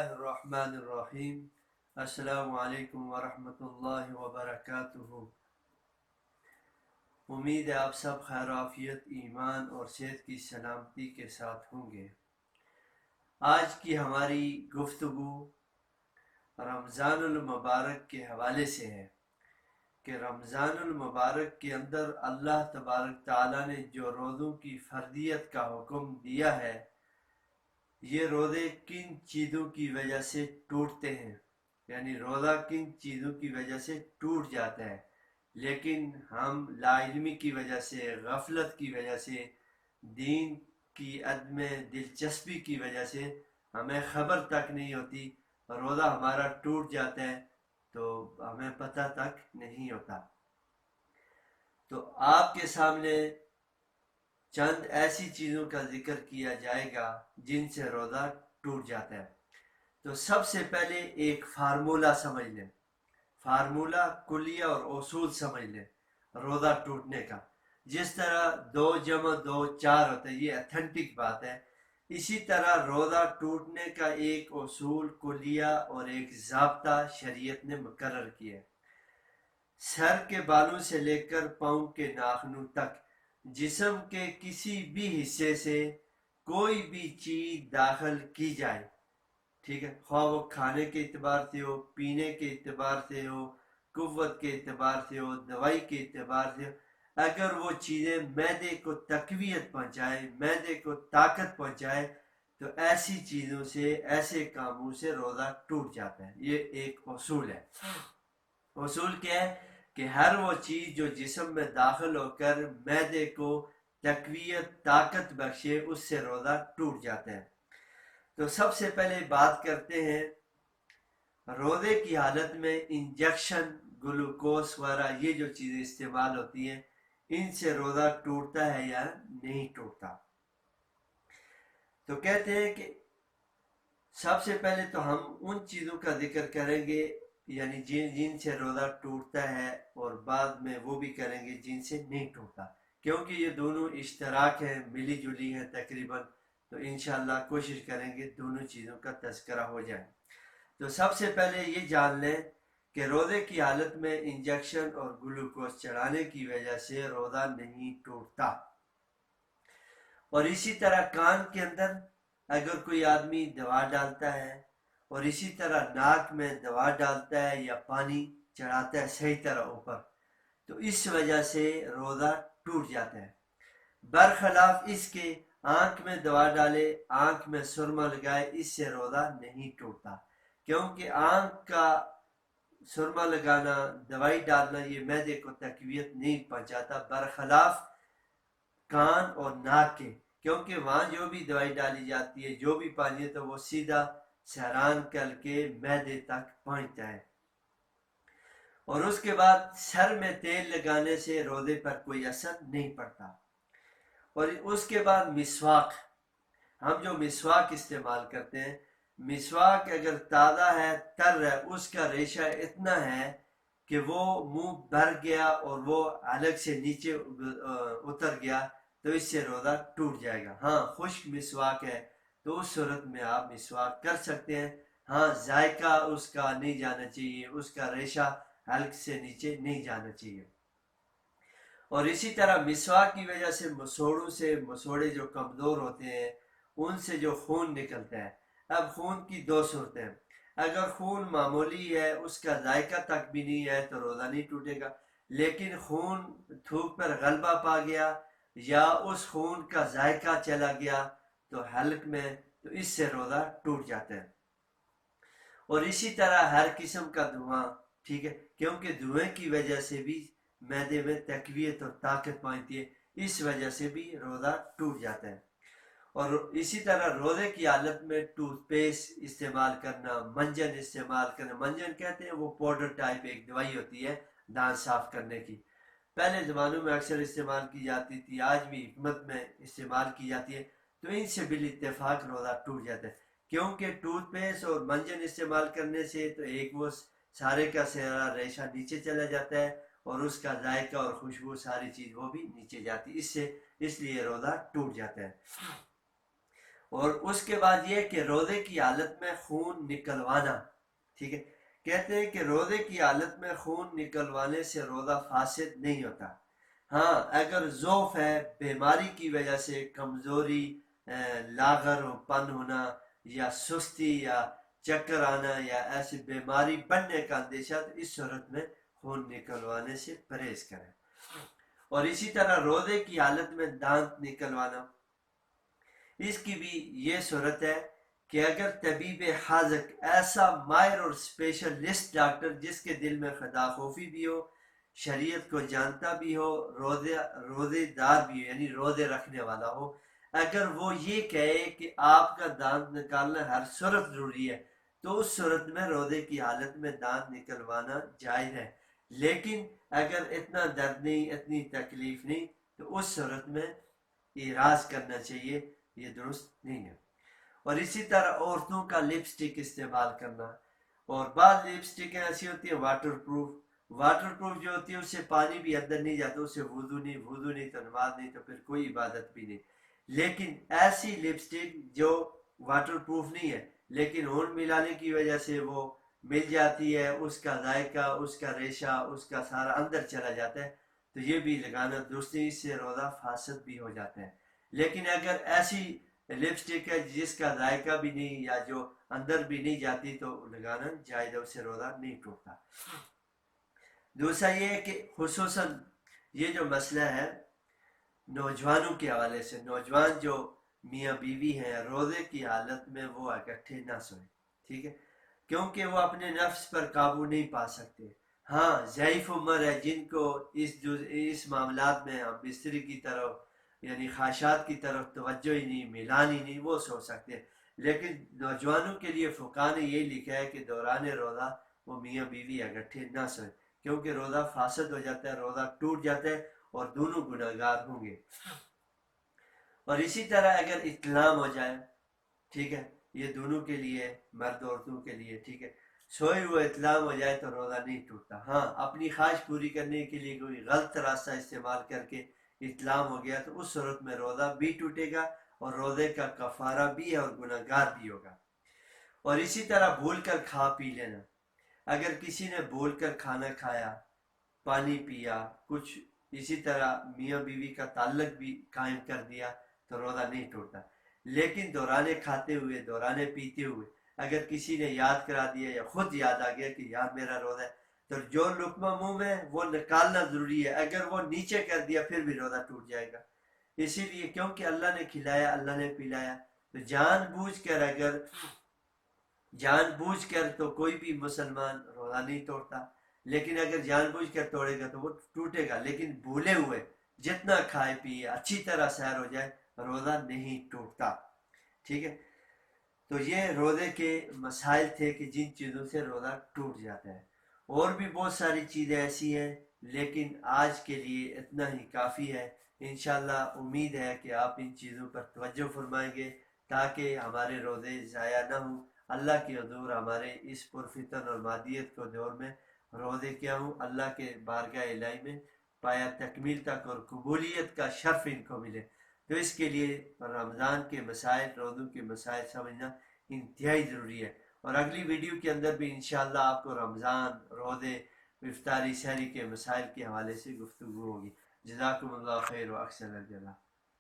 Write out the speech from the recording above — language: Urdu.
الرحمن الرحیم۔ السلام علیکم ورحمۃ اللہ وبرکاتہ۔ امید ہے آپ سب خیر عافیت، ایمان اور صحت کی سلامتی کے ساتھ ہوں گے۔ آج کی ہماری گفتگو رمضان المبارک کے حوالے سے ہے کہ رمضان المبارک کے اندر اللہ تبارک تعالیٰ نے جو روزوں کی فرضیت کا حکم دیا ہے، یہ روزے کن چیزوں کی وجہ سے ٹوٹتے ہیں، یعنی روزہ کن چیزوں کی وجہ سے ٹوٹ جاتا ہے، لیکن ہم لا علمی کی وجہ سے، غفلت کی وجہ سے، دین کی عدم دلچسپی کی وجہ سے ہمیں خبر تک نہیں ہوتی، روزہ ہمارا ٹوٹ جاتا ہے تو ہمیں پتہ تک نہیں ہوتا۔ تو آپ کے سامنے چند ایسی چیزوں کا ذکر کیا جائے گا جن سے روزہ ٹوٹ جاتا ہے۔ تو سب سے پہلے ایک فارمولہ سمجھ لیں، فارمولہ کلیہ اور اصول سمجھ لیں روزہ ٹوٹنے کا۔ جس طرح 2 جمع 2 4 ہوتا ہے، یہ اتھینٹک بات ہے، اسی طرح روزہ ٹوٹنے کا ایک اصول کلیہ اور ایک ضابطہ شریعت نے مقرر کیا ہے۔ سر کے بالوں سے لے کر پاؤں کے ناخنوں تک جسم کے کسی بھی حصے سے کوئی بھی چیز داخل کی جائے، ٹھیک ہے، خواہ وہ کھانے کے اعتبار سے ہو، پینے کے اعتبار سے ہو، قوت کے اعتبار سے ہو، دوائی کے اعتبار سے ہو، اگر وہ چیزیں معدے کو تقویت پہنچائے، معدے کو طاقت پہنچائے، تو ایسی چیزوں سے، ایسے کاموں سے روزہ ٹوٹ جاتا ہے۔ یہ ایک اصول ہے۔ اصول کیا ہے کہ ہر وہ چیز جو جسم میں داخل ہو کر معدے کو تقویت، طاقت بخشے، اس سے روزہ ٹوٹ جاتا ہے۔ تو سب سے پہلے بات کرتے ہیں روزے کی حالت میں انجیکشن، گلوکوز وغیرہ، یہ جو چیزیں استعمال ہوتی ہیں، ان سے روزہ ٹوٹتا ہے یا نہیں ٹوٹتا۔ تو کہتے ہیں کہ سب سے پہلے تو ہم ان چیزوں کا ذکر کریں گے یعنی جن سے روزہ ٹوٹتا ہے، اور بعد میں وہ بھی کریں گے جن سے نہیں ٹوٹتا، کیونکہ یہ دونوں اشتراک ہیں، ملی جلی ہیں تقریباً، تو انشاءاللہ کوشش کریں گے دونوں چیزوں کا تذکرہ ہو جائے۔ تو سب سے پہلے یہ جان لیں کہ روزے کی حالت میں انجیکشن اور گلوکوز چڑھانے کی وجہ سے روزہ نہیں ٹوٹتا۔ اور اسی طرح کان کے اندر اگر کوئی آدمی دوا ڈالتا ہے، اور اسی طرح ناک میں دوا ڈالتا ہے یا پانی چڑھاتا ہے صحیح طرح اوپر، تو اس وجہ سے روزہ ٹوٹ جاتا ہے۔ برخلاف اس کے آنکھ میں دوا ڈالے، آنکھ میں سرما لگائے، اس سے روزہ نہیں ٹوٹتا، کیونکہ آنکھ کا سرما لگانا، دوائی ڈالنا، یہ معدے کو تقویت نہیں پہنچاتا، برخلاف کان اور ناک کے، کیونکہ وہاں جو بھی دوائی ڈالی جاتی ہے، جو بھی پانی ہے، تو وہ سیدھا سہران کر کے معدے تک پہنچتا ہے۔ اور اس کے بعد سر میں تیل لگانے سے روزے پر کوئی اثر نہیں پڑتا۔ اور اس کے بعد مسواک، ہم جو مسواک استعمال کرتے ہیں، مسواک اگر تازہ ہے، تر ہے، اس کا ریشہ اتنا ہے کہ وہ منہ بھر گیا اور وہ حلق سے نیچے اتر گیا، تو اس سے روزہ ٹوٹ جائے گا۔ ہاں خشک مسواک ہے تو اس صورت میں آپ مسواک کر سکتے ہیں۔ ہاں ذائقہ اس کا نہیں جانا چاہیے، اس کا ریشہ حلق سے نیچے نہیں جانا چاہیے۔ اور اسی طرح مسواک کی وجہ سے مسوڑوں سے، مسوڑے جو کمزور ہوتے ہیں ان سے جو خون نکلتا ہے، اب خون کی 2 صورتیں ہیں۔ اگر خون معمولی ہے، اس کا ذائقہ تک بھی نہیں ہے، تو روزہ نہیں ٹوٹے گا، لیکن خون تھوک پر غلبہ پا گیا یا اس خون کا ذائقہ چلا گیا تو حلق میں، تو اس سے روزہ ٹوٹ جاتا ہے۔ اور اسی طرح ہر قسم کا دھواں، ٹھیک ہے، کیونکہ دھوئیں کی وجہ سے بھی معدے میں تقویت اور طاقت پہنچتی ہے، اس وجہ سے بھی روزہ ٹوٹ جاتا ہے۔ اور اسی طرح روزے کی حالت میں ٹوتھ پیسٹ استعمال کرنا، منجن استعمال کرنا، منجن کہتے ہیں وہ پاؤڈر ٹائپ ایک دوائی ہوتی ہے دانت صاف کرنے کی، پہلے زمانوں میں اکثر استعمال کی جاتی تھی، آج بھی حکمت میں استعمال کی جاتی ہے، تو ان سے بالاتفاق روزہ ٹوٹ جاتا ہے، کیونکہ ٹوتھ پیسٹ اور منجن استعمال کرنے سے تو ایک وہ سارے کا سارا ریشہ نیچے چلا جاتا ہے، اور اس کا ذائقہ اور خوشبو ساری چیز وہ بھی نیچے جاتی، اس لیے روزہ ٹوٹ جاتا ہے۔ اور اس کے بعد یہ کہ روزے کی حالت میں خون نکلوانا، ٹھیک ہے، کہتے ہیں کہ روزے کی حالت میں خون نکلوانے سے روزہ فاسد نہیں ہوتا۔ ہاں اگر ضعف ہے، بیماری کی وجہ سے کمزوری، لاغر پن ہونا یا سستی یا چکر آنا یا ایسی بیماری بننے کا اندیشہ، تو اس صورت میں خون نکلوانے سے پرہیز کریں۔ اور اسی طرح روزے کی حالت میں دانت نکلوانا، اس کی بھی یہ صورت ہے کہ اگر طبیب حاذق ایسا ماہر اور اسپیشلسٹ ڈاکٹر جس کے دل میں خدا خوفی بھی ہو، شریعت کو جانتا بھی ہو، روزے دار بھی ہو یعنی روزے رکھنے والا ہو، اگر وہ یہ کہے کہ آپ کا دانت نکالنا ہر صورت ضروری ہے، تو اس صورت میں روزے کی حالت میں دانت نکلوانا جائز ہے۔ لیکن اگر اتنا درد نہیں، اتنی تکلیف نہیں، تو اس صورت میں اعراض کرنا چاہیے، یہ درست نہیں ہے۔ اور اسی طرح عورتوں کا لپسٹک استعمال کرنا، اور بعض لپسٹکیں ایسی ہوتی ہیں واٹر پروف جو ہوتی ہے اس سے پانی بھی اندر نہیں جاتا، اس سے وضو نہیں تو نماز نہیں، تو پھر کوئی عبادت بھی نہیں۔ لیکن ایسی لپسٹک جو واٹر پروف نہیں ہے لیکن ہون ملانے کی وجہ سے وہ مل جاتی ہے، اس کا ذائقہ، اس کا ریشہ، اس کا سارا اندر چلا جاتا ہے، تو یہ بھی لگانا درست نہیں، اس سے روزہ فاسد بھی ہو جاتا ہے۔ لیکن اگر ایسی لپسٹک ہے جس کا ذائقہ بھی نہیں یا جو اندر بھی نہیں جاتی تو لگانا جائز ہے، اس سے روزہ نہیں ٹوٹتا۔ دوسرا یہ ہے کہ خصوصاً یہ جو مسئلہ ہے نوجوانوں کے حوالے سے، نوجوان جو میاں بیوی ہیں روزے کی حالت میں وہ اکٹھے نہ سوئیں، ٹھیک ہے، کیونکہ وہ اپنے نفس پر قابو نہیں پا سکتے۔ ہاں ضعیف عمر ہے جن کو اس معاملات میں ہم بستری کی طرف یعنی خواہشات کی طرف توجہ ہی نہیں، میلان ہی نہیں، وہ سو سکتے ہیں۔ لیکن نوجوانوں کے لیے فقہاء نے یہ لکھا ہے کہ دوران روزہ وہ میاں بیوی اکٹھے نہ سوئیں، کیونکہ روزہ فاسد ہو جاتا ہے، روزہ ٹوٹ جاتا ہے اور دونوں گناہگار ہوں گے۔ اور اسی طرح اگر اطلام ہو جائے، ٹھیک ہے، یہ دونوں کے لیے، مرد عورتوں کے لیے، ٹھیک ہے، سوئے ہوئے اطلام ہو جائے تو روزہ نہیں ٹوٹتا۔ ہاں اپنی خواہش پوری کرنے کے لیے کوئی غلط راستہ استعمال کر کے اطلام ہو گیا تو اس صورت میں روزہ بھی ٹوٹے گا اور روزے کا کفارہ بھی ہے اور گناہگار بھی ہوگا۔ اور اسی طرح بھول کر کھا پی لینا، اگر کسی نے بھول کر کھانا کھایا، پانی پیا، کچھ اسی طرح میاں بیوی کا تعلق بھی قائم کر دیا تو روزہ نہیں ٹوٹتا۔ لیکن دورانے کھاتے ہوئے، دورانے پیتے ہوئے اگر کسی نے یاد کرا دیا یا خود یاد آ گیا کہ یار میرا روزہ ہے، تو جو لقمہ منہ میں وہ نکالنا ضروری ہے، اگر وہ نیچے کر دیا پھر بھی روزہ ٹوٹ جائے گا۔ اسی لیے کیونکہ اللہ نے کھلایا، اللہ نے پلایا، تو جان بوجھ کر تو کوئی بھی مسلمان روزہ نہیں توڑتا، لیکن اگر جان بوجھ کر توڑے گا تو وہ ٹوٹے گا۔ لیکن بھولے ہوئے جتنا کھائے پیے اچھی طرح سیر ہو جائے روزہ نہیں ٹوٹتا، ٹھیک ہے۔ تو یہ روزے کے مسائل تھے کہ جن چیزوں سے روزہ ٹوٹ جاتا ہے۔ اور بھی بہت ساری چیزیں ایسی ہیں لیکن آج کے لیے اتنا ہی کافی ہے۔ انشاءاللہ امید ہے کہ آپ ان چیزوں پر توجہ فرمائیں گے تاکہ ہمارے روزے ضائع نہ ہوں۔ اللہ کی حضور ہمارے اس پرفتن اور مادیت کو دور میں روزے کیا ہوں، اللہ کے بارگاہ الہی میں پایا تکمیل تک اور قبولیت کا شرف ان کو ملے۔ تو اس کے لیے رمضان کے مسائل، روزوں کے مسائل سمجھنا انتہائی ضروری ہے۔ اور اگلی ویڈیو کے اندر بھی انشاءاللہ آپ کو رمضان، روزے، افطاری، سحری کے مسائل کے حوالے سے گفتگو ہوگی۔ جزاکم اللہ خیر و احسن الجزا۔